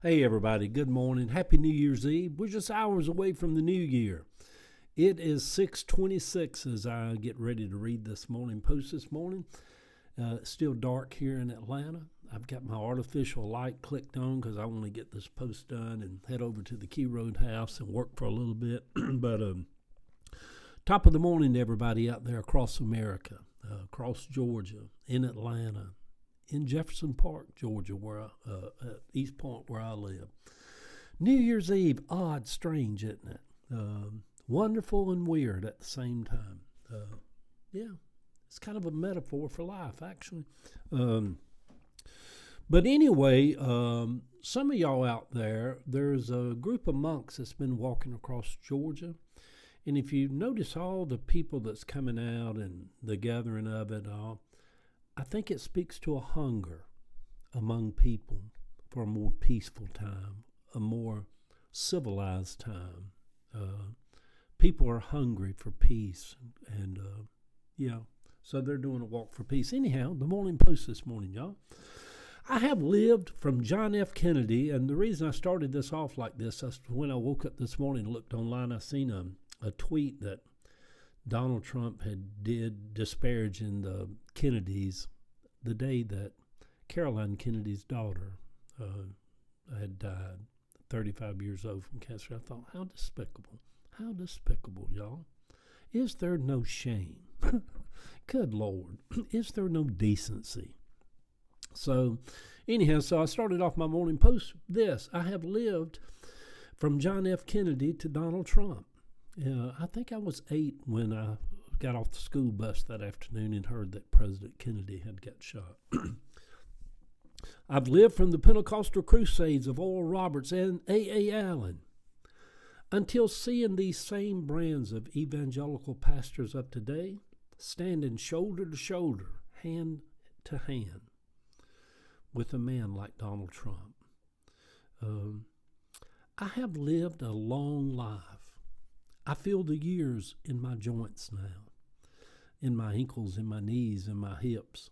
Hey everybody, good morning. Happy New Year's Eve. We're just hours away from the new year. It is 6:26 as I get ready to read this morning post this morning. It's still dark here in Atlanta. I've got my artificial light clicked on because I want to get this post done and head over to the Key Road house and work for a little bit. but top of the morning to everybody out there across America, across Georgia, in Atlanta, in Jefferson Park, Georgia, at East Point, where I live. New Year's Eve, odd, strange, isn't it? Wonderful and weird at the same time. Yeah, it's kind of a metaphor for life, actually. But anyway, some of y'all out there, there's a group of monks that's been walking across Georgia. And if you notice all the people that's coming out and the gathering of it all, I think it speaks to a hunger among people for a more peaceful time, a more civilized time. People are hungry for peace, and so they're doing a walk for peace. Anyhow, the Morning Post this morning, y'all. I have lived from John F. Kennedy, and the reason I started this off like this, when I woke up this morning and looked online, I seen a tweet that Donald Trump did disparaging the Kennedys the day that Caroline Kennedy's daughter had died, 35 years old from cancer. I thought, how despicable, y'all. Is there no shame? Good Lord, is there no decency? So anyhow, I started off my morning post this. I have lived from John F. Kennedy to Donald Trump. I think I was 8 when I got off the school bus that afternoon and heard that President Kennedy had got shot. I've lived from the Pentecostal crusades of Oral Roberts and A.A. Allen until seeing these same brands of evangelical pastors of today standing shoulder to shoulder, hand to hand with a man like Donald Trump. I have lived a long life. I feel the years in my joints now, in my ankles, in my knees, in my hips.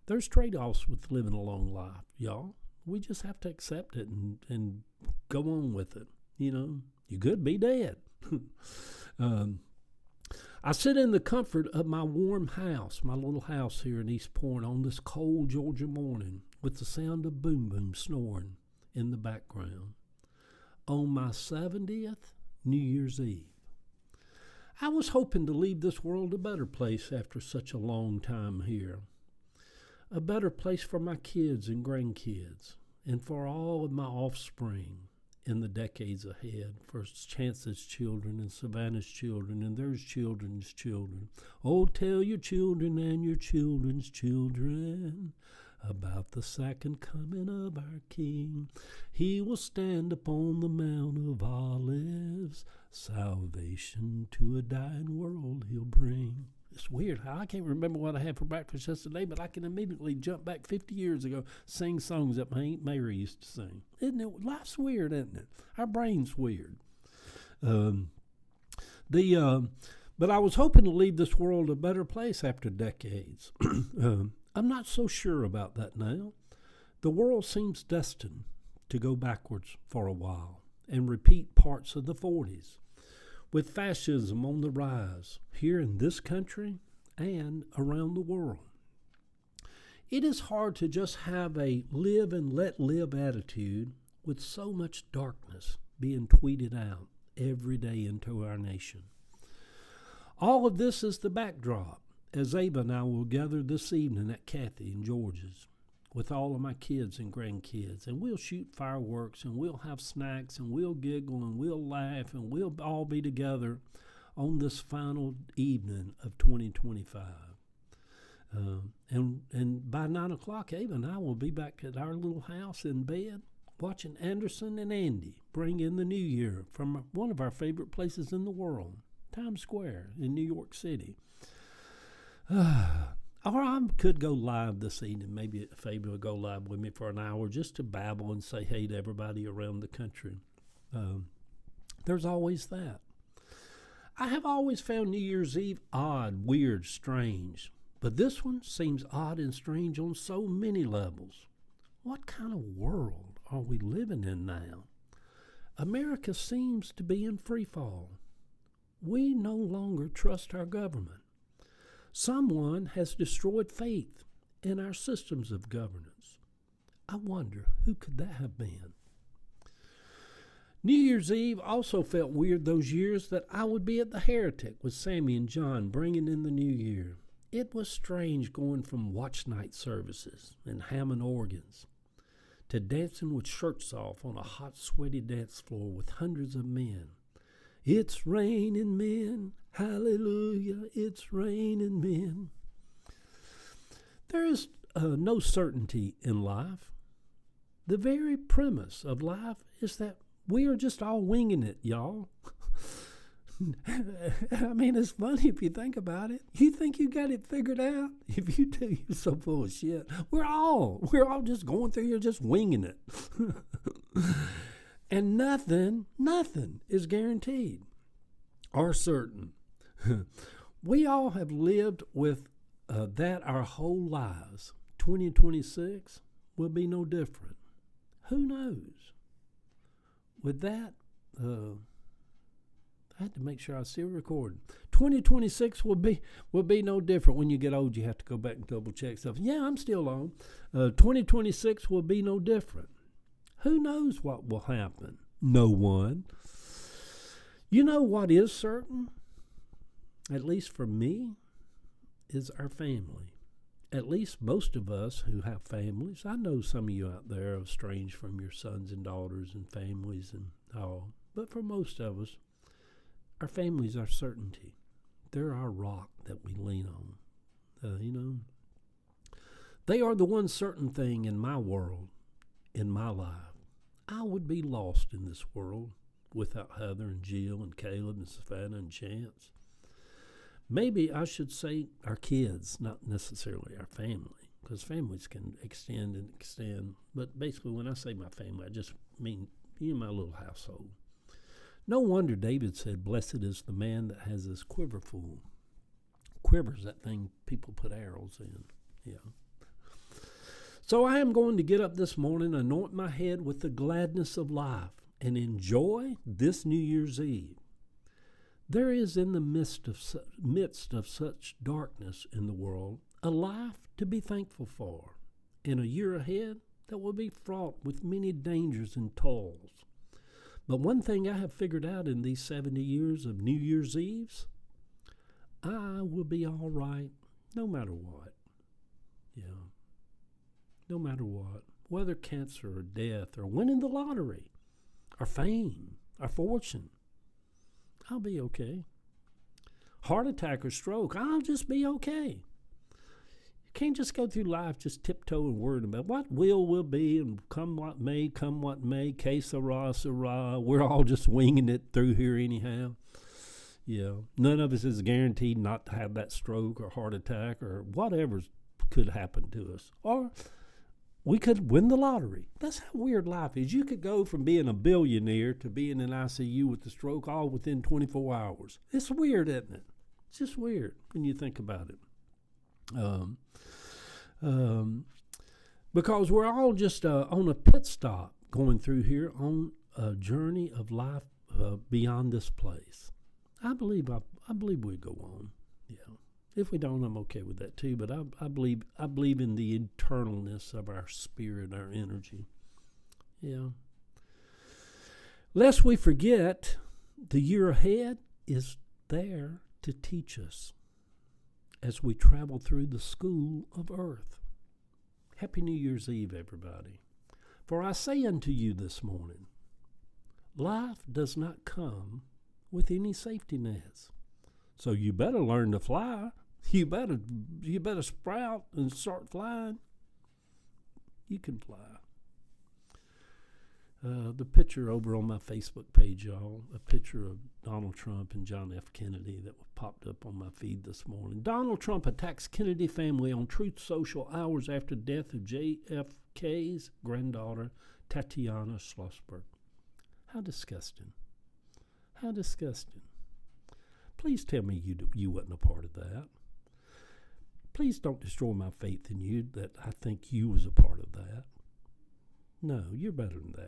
There's trade-offs with living a long life, y'all. We just have to accept it and go on with it. You know, you could be dead. I sit in the comfort of my warm house, my little house here in East Point on this cold Georgia morning with the sound of Boom Boom snoring in the background. On my 70th New Year's Eve. I was hoping to leave this world a better place after such a long time here. A better place for my kids and grandkids, and for all of my offspring in the decades ahead, for Chance's children and Savannah's children and their children's children. Oh, tell your children and your children's children about the second coming of our King. He will stand upon the Mount of Olives, salvation to a dying world he'll bring. It's weird how I can't remember what I had for breakfast yesterday, but I can immediately jump back 50 years ago, sing songs that my Aunt Mary used to sing. Isn't it? Life's weird, isn't it? Our brain's weird. But I was hoping to leave this world a better place after decades. I'm not so sure about that now. The world seems destined to go backwards for a while and repeat parts of the 40s, with fascism on the rise here in this country and around the world. It is hard to just have a live and let live attitude with so much darkness being tweeted out every day into our nation. All of this is the backdrop as Ava and I will gather this evening at Kathy and George's with all of my kids and grandkids, and we'll shoot fireworks, and we'll have snacks, and we'll giggle, and we'll laugh, and we'll all be together on this final evening of 2025. And by 9 o'clock, Ava and I will be back at our little house in bed watching Anderson and Andy bring in the new year from one of our favorite places in the world, Times Square in New York City. Or I could go live this evening. Maybe Fabian will go live with me for an hour just to babble and say hey to everybody around the country. There's always that. I have always found New Year's Eve odd, weird, strange. But this one seems odd and strange on so many levels. What kind of world are we living in now? America seems to be in free fall. We no longer trust our government. Someone has destroyed faith in our systems of governance. I wonder, who could that have been? New Year's Eve also felt weird those years that I would be at the Heretic with Sammy and John bringing in the new year. It was strange going from watch night services and Hammond organs to dancing with shirts off on a hot, sweaty dance floor with hundreds of men. It's raining men, hallelujah, it's raining men. There is no certainty in life. The very premise of life is that we are just all winging it, y'all. I mean, it's funny if you think about it. You think you got it figured out? If you do, you're so full of shit. We're all just going through here just winging it. And nothing is guaranteed or certain. We all have lived with that our whole lives. 2026 will be no different. Who knows? With that, I had to make sure I was still recording. 2026 will be no different. When you get old, you have to go back and double check stuff. Yeah, I'm still on. 2026 will be no different. Who knows what will happen? No one. You know what is certain, at least for me, is our family. At least most of us who have families. I know some of you out there are estranged from your sons and daughters and families and all. But for most of us, our families are certainty. They're our rock that we lean on. They are the one certain thing in my world, in my life. I would be lost in this world without Heather and Jill and Caleb and Savannah and Chance. Maybe I should say our kids, not necessarily our family, because families can extend and extend. But basically, when I say my family, I just mean my little household. No wonder David said, "Blessed is the man that has his quiver full." Quiver's that thing people put arrows in. Yeah. So I am going to get up this morning, anoint my head with the gladness of life, and enjoy this New Year's Eve. There is in the midst of such darkness in the world a life to be thankful for, and a year ahead that will be fraught with many dangers and toils. But one thing I have figured out in these 70 years of New Year's Eves, I will be all right no matter what. Yeah. No matter what. Whether cancer or death or winning the lottery or fame or fortune, I'll be okay. Heart attack or stroke, I'll just be okay. You can't just go through life just tiptoeing worried about what will be, and come what may, que sera. We're all just winging it through here anyhow. Yeah, none of us is guaranteed not to have that stroke or heart attack or whatever could happen to us. Or we could win the lottery. That's how weird life is. You could go from being a billionaire to being in ICU with the stroke all within 24 hours. It's weird, isn't it? It's just weird when you think about it. Because we're all just on a pit stop going through here on a journey of life beyond this place. I believe we go on. Yeah. If we don't, I'm okay with that too. But I believe in the eternalness of our spirit, our energy. Yeah. Lest we forget, the year ahead is there to teach us as we travel through the school of earth. Happy New Year's Eve, everybody. For I say unto you this morning, life does not come with any safety nets. So you better learn to fly. You better sprout and start flying. You can fly. The picture over on my Facebook page, y'all, a picture of Donald Trump and John F. Kennedy that popped up on my feed this morning. Donald Trump attacks Kennedy family on Truth Social hours after death of JFK's granddaughter, Tatiana Schlossberg. How disgusting. How disgusting. Please tell me you wasn't a part of that. Please don't destroy my faith in you that I think you was a part of that. No, you're better than that.